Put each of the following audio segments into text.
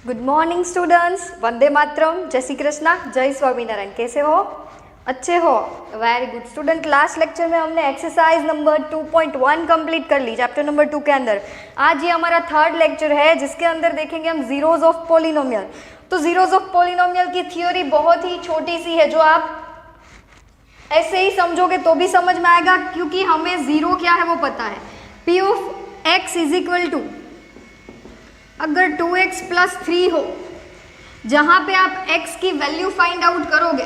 Good morning students, Vande Mataram, जय श्री कृष्णा, जय स्वामीनारायण। कैसे हो? अच्छे हो? Very good student. Last lecture में हमने एक्सरसाइज नंबर 2.1 कंप्लीट कर ली चैप्टर नंबर 2 के अंदर। आज ये हमारा थर्ड लेक्चर है जिसके अंदर देखेंगे हम जीरोज ऑफ पॉलिनोमियल। तो जीरोज ऑफ पॉलिनोमियल की थ्योरी बहुत ही छोटी सी है, जो आप ऐसे ही समझोगे तो भी समझ में आएगा, क्योंकि हमें जीरो क्या है वो पता है। P of x is equal to, अगर 2x प्लस 3 हो, जहाँ पे आप x की वैल्यू फाइंड आउट करोगे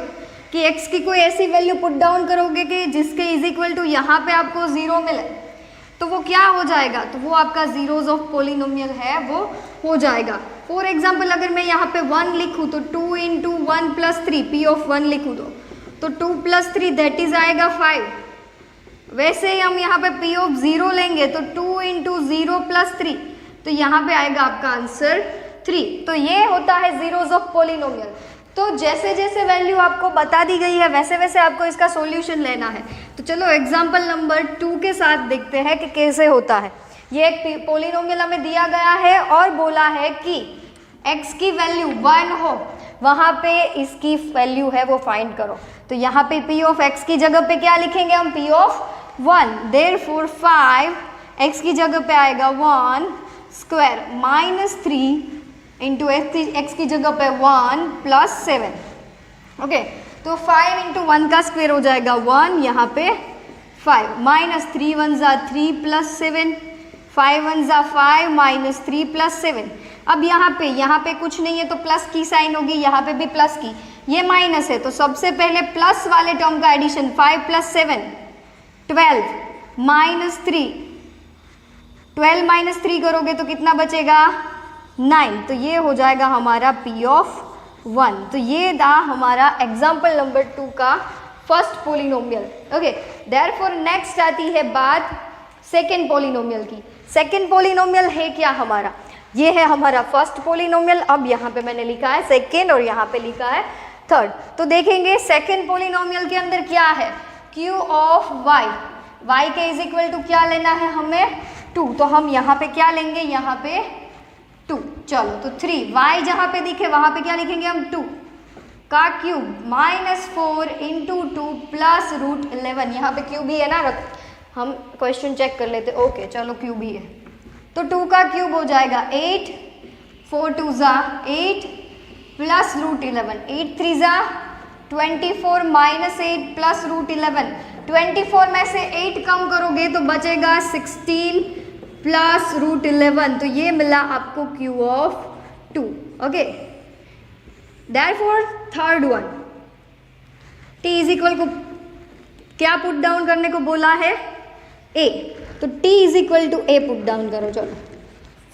कि x की कोई ऐसी वैल्यू पुट डाउन करोगे कि जिसके इज इक्वल टू यहाँ पे आपको जीरो मिले, तो वो क्या हो जाएगा? तो वो आपका जीरोज ऑफ पॉलिनोमियल है, वो हो जाएगा। फॉर एग्जाम्पल अगर मैं यहाँ पे 1 लिखूँ तो 2 इंटू 1 प्लस 3, पी ऑफ 1 लिखूँ तो 2 प्लस 3 दैट इज आएगा 5। वैसे ही हम यहाँ पे पी ऑफ 0 लेंगे तो 2 इंटू 0 प्लस 3, तो यहाँ पे आएगा आपका आंसर 3। तो ये होता है जीरोज ऑफ पॉलिनोमियल। तो जैसे जैसे वैल्यू आपको बता दी गई है वैसे वैसे आपको इसका सॉल्यूशन लेना है। तो चलो एग्जांपल नंबर 2 के साथ देखते हैं कि कैसे होता है। ये एक पॉलिनोमियल हमें दिया गया है और बोला है कि x की वैल्यू 1 हो, वहाँ पे इसकी वैल्यू है वो फाइंड करो। तो यहाँ पे p ऑफ x की जगह पे क्या लिखेंगे हम? p of 1। देयरफॉर 5 x की जगह पे आएगा 1 स्क्वायर माइनस 3 इंटू एक्स की जगह पे 1 प्लस 7। ओके, तो 5 इंटू 1 का स्क्वायर हो जाएगा 1, यहाँ पे 5 माइनस 3 1 जा 3 प्लस 7, 5 1 जा 5 माइनस 3 प्लस 7। अब यहाँ पे कुछ नहीं है तो प्लस की साइन होगी, यहाँ पे भी प्लस की, ये माइनस है तो सबसे पहले प्लस वाले टर्म का एडिशन 5 प्लस 7 12 माइनस 3, 12 माइनस 3 करोगे तो कितना बचेगा? 9। तो ये हो जाएगा हमारा p ऑफ 1। तो ये था हमारा एग्जाम्पल नंबर 2 का first polynomial. Okay, therefore next आती है बात सेकेंड पॉलिनोमियल की। सेकेंड पॉलिनोमियल है क्या हमारा? ये है हमारा फर्स्ट पॉलिनोमियल। अब यहाँ पे मैंने लिखा है सेकेंड और यहाँ पे लिखा है थर्ड। तो देखेंगे सेकेंड पॉलिनोमियल के अंदर क्या है? q ऑफ y के इज इक्वल टू क्या लेना है हमें? 2। तो हम यहाँ पे क्या लेंगे? यहाँ पे 2। चलो तो 3, y जहाँ पे दिखे वहाँ पे क्या लिखेंगे हम? 2 का cube minus 4 into 2 plus root 11। यहाँ पे क्यूब ही है ना, हम क्वेश्चन चेक कर लेते। ओके चलो क्यूब ही है, तो 2 का क्यूब हो जाएगा 8, 4 2 जा 8 प्लस रूट 11, 8 3 जा 24 माइनस 8 प्लस रूट 11। 24 में से 8 कम करोगे तो बचेगा 16 प्लस रूट 11। तो ये मिला आपको q of 2। Okay, therefore third one, t is equal को क्या पुट डाउन करने को बोला है? a। तो t is equal to a put down करो। चलो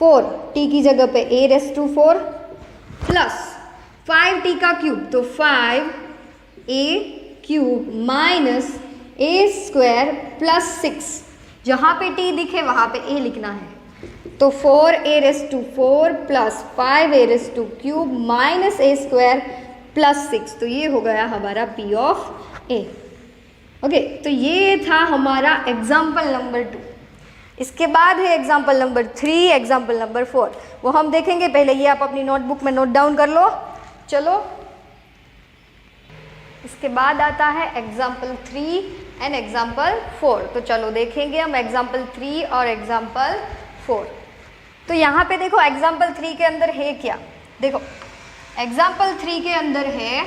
4, t की जगह पे a race to 4 plus 5t का क्यूब, तो 5a cube minus a square plus 6। जहाँ पे t दिखे वहाँ पे a लिखना है। तो 4a raise to 4 plus 5a raise to cube minus a square plus 6। तो ये हो गया हमारा p ऑफ a। ओके, तो ये था हमारा एग्जाम्पल नंबर 2। इसके बाद है एग्जाम्पल नंबर 3, एग्जाम्पल नंबर 4। वो हम देखेंगे, पहले ये आप अपनी नोटबुक में नोट डाउन कर लो। चलो, इसके बाद आता है एग्जाम्पल 3 एंड एग्जाम्पल 4। तो चलो देखेंगे हम एग्जाम्पल 3 और एग्जाम्पल 4। तो यहाँ पे देखो एग्जाम्पल 3 के अंदर है क्या? देखो एग्जाम्पल 3 के अंदर है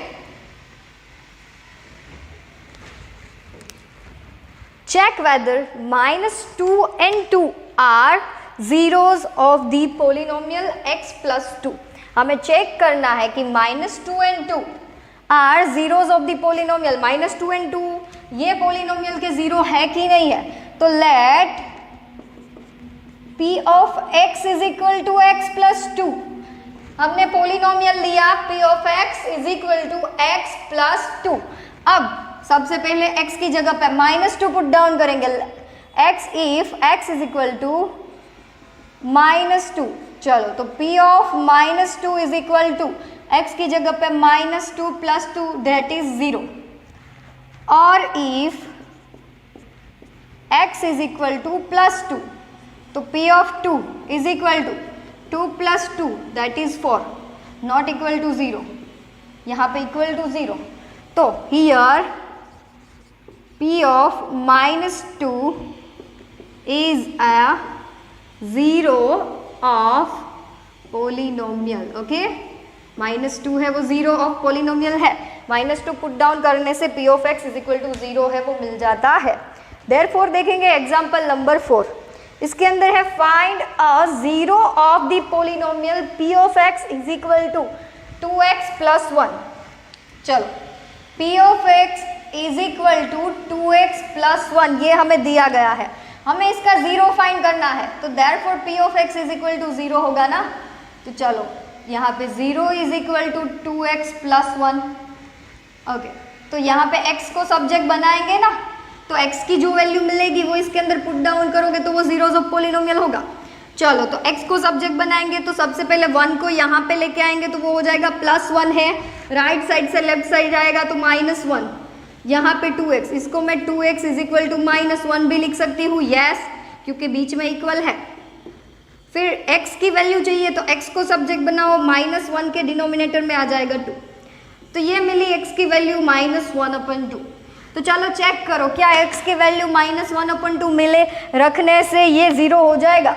check whether -2 and 2 are zeros of the polynomial x plus 2। हमें चेक करना है कि -2 and 2 are zeros of the polynomial. -2 and 2 ये पोलिनोमियल के जीरो है कि नहीं है? तो let p of x is equal to x plus 2। हमने पोलिनोमियल लिया p of x is equal to x plus 2। अब सबसे पहले x की जगह पे -2 पुट डाउन करेंगे। x if x is equal to -2। चलो तो p of -2 is equal to x की जगह पे -2 प्लस 2 दैट इज 0। और if x is equal to plus 2, तो p of 2 is equal to 2 plus 2 that is 4। Not equal to 0, यहाँ पे equal to 0, तो here p of -2 is a 0 of polynomial. Okay, -2 है वो 0 ऑफ पोलिनोमियल है, -2 put down करने से p of x is equal to 0 है वो मिल जाता है। देयरफॉर देखेंगे एग्जाम्पल नंबर 4, इसके अंदर है find a 0 of the polynomial p of x is equal to 2x plus 1। चलो, p of x is equal to 2x plus 1 ये हमें दिया गया है, हमें इसका 0 फाइंड करना है, तो therefore p of x is equal to 0 होगा ना। तो चलो यहाँ पे 0 is equal to 2x plus 1। Okay, तो यहाँ पे x को सब्जेक्ट बनाएंगे ना, तो x की जो वैल्यू मिलेगी वो इसके अंदर पुट डाउन करोगे तो वो जीरोज ऑफ पोलिनोमियल होगा। चलो, तो x को सब्जेक्ट बनाएंगे तो सबसे पहले 1 को यहाँ पे लेके आएंगे तो वो हो जाएगा +1 है, राइट साइड से लेफ्ट साइड जाएगा तो -1, यहाँ पे 2x, इसको मैं 2x इज इक्वल टू -1 भी लिख सकती हूँ, यस, क्योंकि बीच में इक्वल है। फिर x की वैल्यू चाहिए तो x को सब्जेक्ट बनाओ, -1 के डिनोमिनेटर में आ जाएगा 2, तो ये मिली x की वैल्यू -1/2। तो चलो चेक करो क्या x की वैल्यू -1/2 मिले रखने से ये 0 हो जाएगा।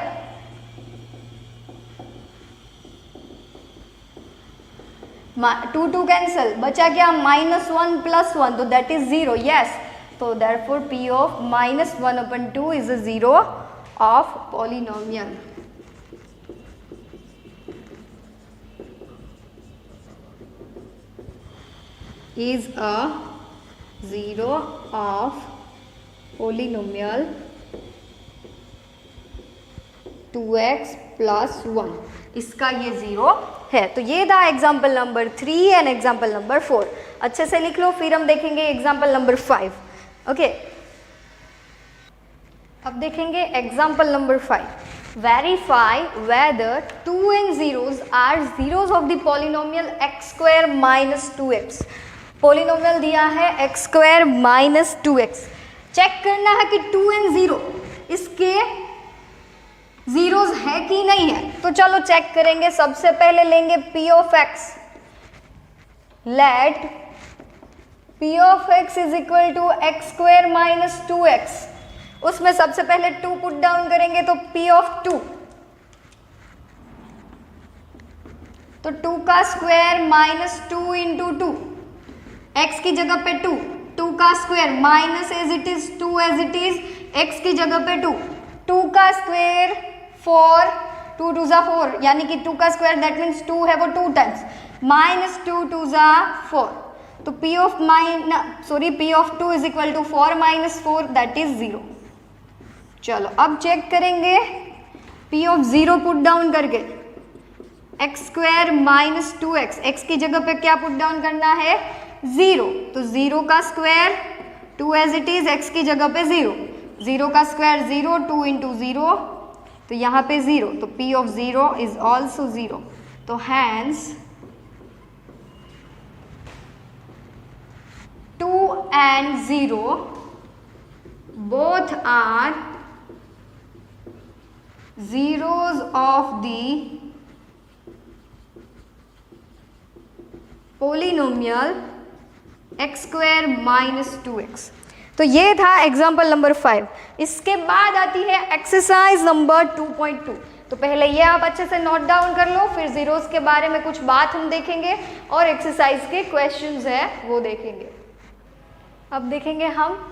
टू कैंसल, बचा क्या -1 प्लस 1, तो दैट इज 0, यस। तो therefore p of -1/2 is a 0 of polynomial. is a 0 of polynomial 2x plus 1, इसका ये 0 है। तो ये था example number 3 and example number 4, अच्छे से लिख लो। फिर हम देखेंगे एग्जाम्पल नंबर 5। ओके, अब देखेंगे example number 5। Verify whether 2 and 0s are zeros of the polynomial x² - 2x। Polynomial दिया है x² - 2x, चेक करना है कि 2 and 0 इसके जीरोज है कि नहीं है। तो चलो चेक करेंगे, सबसे पहले लेंगे p of x, let p of x is equal to x² - 2x, उसमें सबसे पहले 2 पुट डाउन करेंगे तो p ऑफ 2, तो 2 का स्क्वायर -2 इंटू 2, x की जगह पे 2, 2 का square minus as it is 2 as it is, x की जगह पे 2, 2 का स्क्वायर 4, 2 2 ज़ा 4, यानी कि 2 का स्क्वायर दैट मीन्स 2 है वो 2 टाइम्स, -2 2 ज़ा 4, तो p of 2 is equal to 4 - 4 that is 0। चलो अब चेक करेंगे p ऑफ 0 पुट डाउन करके, x² - 2x, x की जगह पे क्या पुट डाउन करना है 0, तो 0 का square 2 as it is, x की जगह पे 0, 0 का स्क्वायर 0, 2 इंटू 0, तो यहाँ पे 0, तो p ऑफ 0 इज ऑल्सो 0, तो hence 2 and 0 both are zeros of the polynomial x² - 2x। तो ये था एग्जाम्पल नंबर 5। इसके बाद आती है एक्सरसाइज नंबर 2.2। तो पहले ये आप अच्छे से नोट डाउन कर लो, फिर जीरोस के बारे में कुछ बात हम देखेंगे और एक्सरसाइज के क्वेश्चंस है वो देखेंगे। अब देखेंगे हम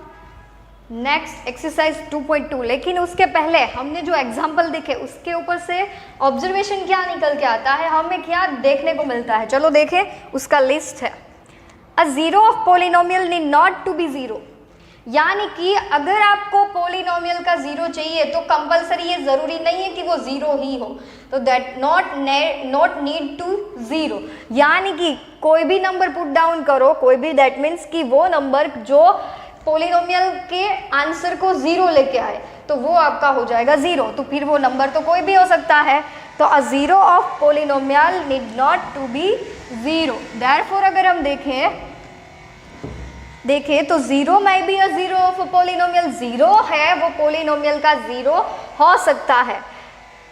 नेक्स्ट एक्सरसाइज 2.2, लेकिन उसके पहले हमने जो एग्जाम्पल देखे उसके ऊपर से ऑब्जर्वेशन क्या निकल के आता है, हमें क्या देखने को मिलता है, चलो देखें। उसका लिस्ट है, a zero of polynomial need not to be zero, यानी कि अगर आपको पोलिनोमियल का जीरो चाहिए तो कंपलसरी ये जरूरी नहीं है कि वो जीरो ही हो, तो that not need to zero, यानी कि कोई भी नंबर पुट डाउन करो, कोई भी, दैट मीन्स कि वो नंबर जो पोलिनोमियल के आंसर को जीरो लेके आए तो वो आपका हो जाएगा जीरो, तो फिर वो नंबर तो कोई भी हो सकता है। तो a zero of polynomial need not to be zero, therefore अगर हम देखें तो जीरो में भी a zero of polynomial, zero है वो पोलिनोमियल का जीरो हो सकता है।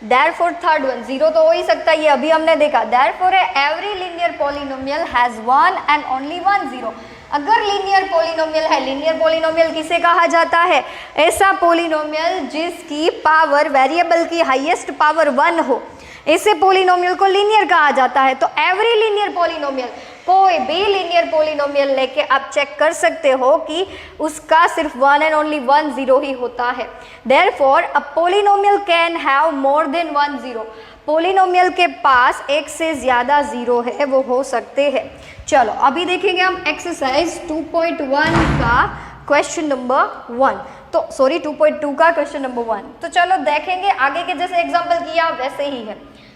Therefore थर्ड वन, जीरो तो हो ही सकता है, ये अभी हमने देखा. Therefore every linear polynomial has one and only one zero. अगर लीनियर पोलिनोमियल है, लीनियर पोलिनोमियल किसे कहा जाता है? ऐसा पोलिनोमियल जिसकी पावर, वेरिएबल की हाईएस्ट पावर 1 हो, ऐसे पोलिनोमियल को लीनियर कहा जाता है. तो एवरी लीनियर पोलिनोमियल, कोई भी लीनियर पोलिनोमियल लेके आप चेक कर सकते हो कि उसका सिर्फ one and only one zero ही होता है. Therefore a polynomial can have more than one zero. Polynomial के पास एक से ज़्यादा ज़ीरो है, वो हो सकते हैं. चलो अभी देखेंगे हम एक्सरसाइज 2.1 का क्वेश्चन नंबर 1, तो सॉरी 2.2 का क्वेश्चन नंबर 1. तो चलो देखेंगे, आगे के जैसे एग्जाम्पल किया वैसे ही है.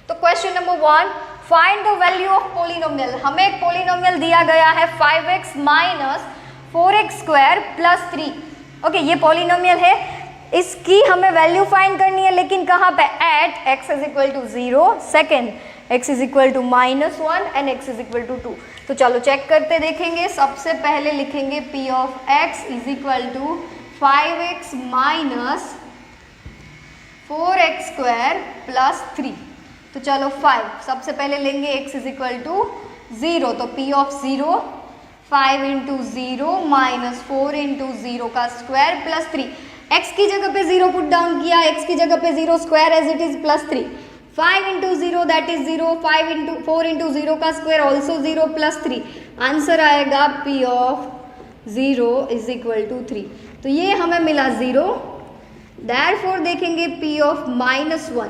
तो question number 1, find the value of polynomial. हमें एक पोलिनोमियल दिया गया है 5x minus 4x square plus 3. Okay, ये पोलिनोमियल है, इसकी हमें वैल्यू फाइंड करनी है, लेकिन कहाँ पे? At x is equal to 0, second x is equal to -1 and x is equal to 2. तो चलो चेक करते देखेंगे. सबसे पहले लिखेंगे p of x is equal to 5x minus 4x square plus 3. तो चलो 5 सबसे पहले लेंगे, x इज इक्वल टू 0, तो p of 0 5 into 0 minus 4 into 0 का स्क्वायर प्लस 3. x की जगह पे 0 पुट डाउन किया, x की जगह पे 0 square as it is plus 3. 5 into 0 that is 0, 5 into 4 into 0 का स्क्वायर ऑल्सो 0 प्लस 3. आंसर आएगा p of 0 is equal to 3. तो ये हमें मिला 0. देयरफॉर देखेंगे p ऑफ -1,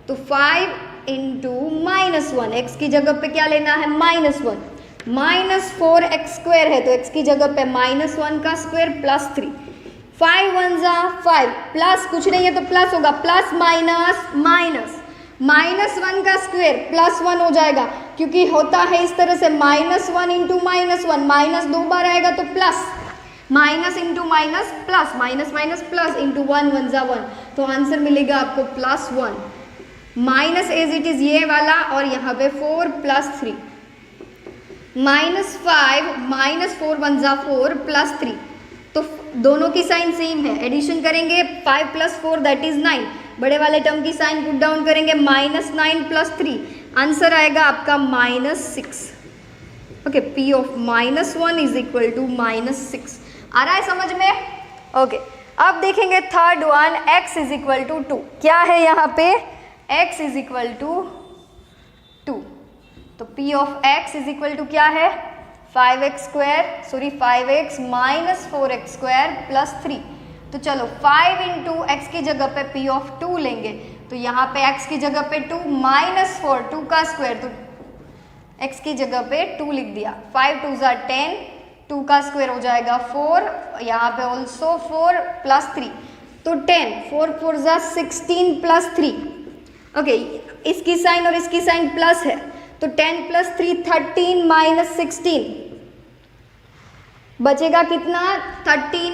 तो 5 इंटू -1, x की जगह पे क्या लेना है? -1. माइनस 4x स्क्वायर है, तो x की जगह पे -1 का स्क्वायर प्लस 3. 5 1 जा 5, प्लस कुछ नहीं है तो प्लस होगा, प्लस माइनस माइनस, -1 का स्क्वायर प्लस 1 हो जाएगा, क्योंकि होता है इस तरह से -1 इंटू -1, माइनस 2 बार आएगा तो plus, minus into minus plus, minus minus plus into 1 1 जा 1, तो आंसर मिलेगा आपको +1. माइनस एज इट इज ये वाला, और यहाँ पे 4 प्लस 3, -5 -4 1 जा 4 प्लस 3. तो दोनों की साइन सेम है, एडिशन करेंगे 5 प्लस 4 दैट इज 9. बड़े वाले टर्म की साइन पुट डाउन करेंगे, -9 प्लस 3, आंसर आएगा आपका -6. Okay, p of -1 is equal to -6. आ रहा है समझ में? ओके, अब देखेंगे third one, x is equal to 2. क्या है यहाँ पे? x is equal to 2. तो p of x is equal to क्या है? 5x minus 4x square plus 3. तो चलो 5 इंटू एक्स की जगह पे p ऑफ 2 लेंगे, तो यहाँ पे x की जगह पे 2 -4, 2 का स्क्वायर, तो x की जगह पे 2 लिख दिया. 5 2 ज़ा 10, 2 का स्क्वायर हो जाएगा 4, यहाँ पे ऑल्सो 4 प्लस 3, तो 10, 4 4 ज़ा 16 प्लस 3. ओके, इसकी साइन और इसकी साइन प्लस है, तो 10 प्लस 3 13 माइनस 16, बचेगा कितना? 13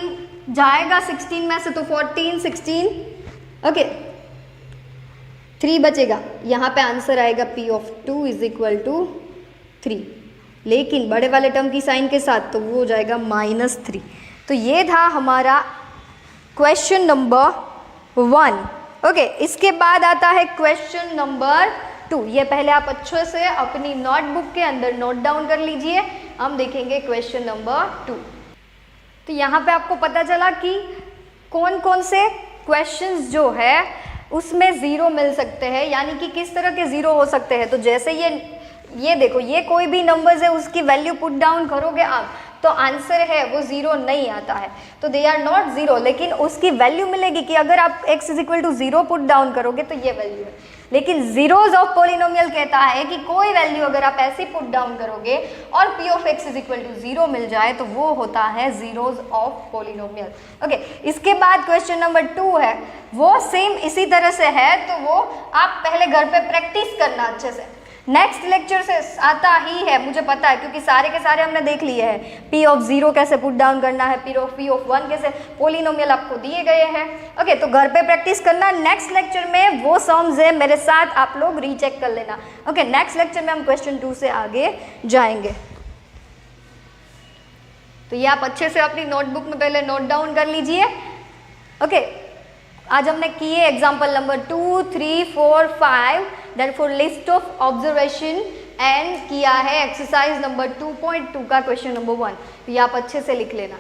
जाएगा 16 में से, तो 14 16. ओके, 3 बचेगा, यहाँ पे आंसर आएगा p of 2 is equal to 3. लेकिन बड़े वाले टर्म की साइन के साथ, तो वो हो जाएगा -3. तो ये था हमारा क्वेश्चन नंबर 1. ओके, इसके बाद आता है क्वेश्चन नंबर 2. ये पहले आप अच्छे से अपनी नोटबुक के अंदर नोट डाउन कर लीजिए. हम देखेंगे क्वेश्चन नंबर 2. तो यहाँ पे आपको पता चला कि कौन कौन से क्वेश्चंस जो है उसमें ज़ीरो मिल सकते हैं, यानी कि किस तरह के ज़ीरो हो सकते हैं. तो जैसे ये देखो, ये कोई भी नंबर्स है, उसकी वैल्यू पुट डाउन करोगे आप, तो आंसर है वो ज़ीरो नहीं आता है, तो दे आर नॉट ज़ीरो. लेकिन उसकी वैल्यू मिलेगी कि अगर आप x is equal to 0 put down करोगे तो ये वैल्यू है. लेकिन जीरोज ऑफ पोलिनोमियल कहता है कि कोई वैल्यू अगर आप ऐसी पुट डाउन करोगे और p of x is equal to 0 मिल जाए, तो वो होता है जीरोज ऑफ पोलिनोमियल. ओके, इसके बाद क्वेश्चन नंबर 2 है, वो सेम इसी तरह से है, तो वो आप पहले घर पे प्रैक्टिस करना अच्छे से. नेक्स्ट लेक्चर से आता ही है, मुझे पता है, क्योंकि सारे के सारे हमने देख लिए हैं. p ऑफ 0 कैसे पुट डाउन करना है, p ऑफ 1 कैसे, पोलिनोमियल आपको दिए गए हैं. ओके, तो घर पे प्रैक्टिस करना. नेक्स्ट लेक्चर में वो सम्स है, मेरे साथ आप लोग रीचेक कर लेना. ओके, नेक्स्ट लेक्चर में हम क्वेश्चन 2 से आगे जाएंगे. तो ये आप अच्छे से अपनी नोटबुक में पहले नोट डाउन कर लीजिए. ओके, आज हमने किए example number 2, 3, 4, 5, therefore list of observation and किया है एक्सरसाइज नंबर 2.2 का क्वेश्चन नंबर 1। ये आप अच्छे से लिख लेना।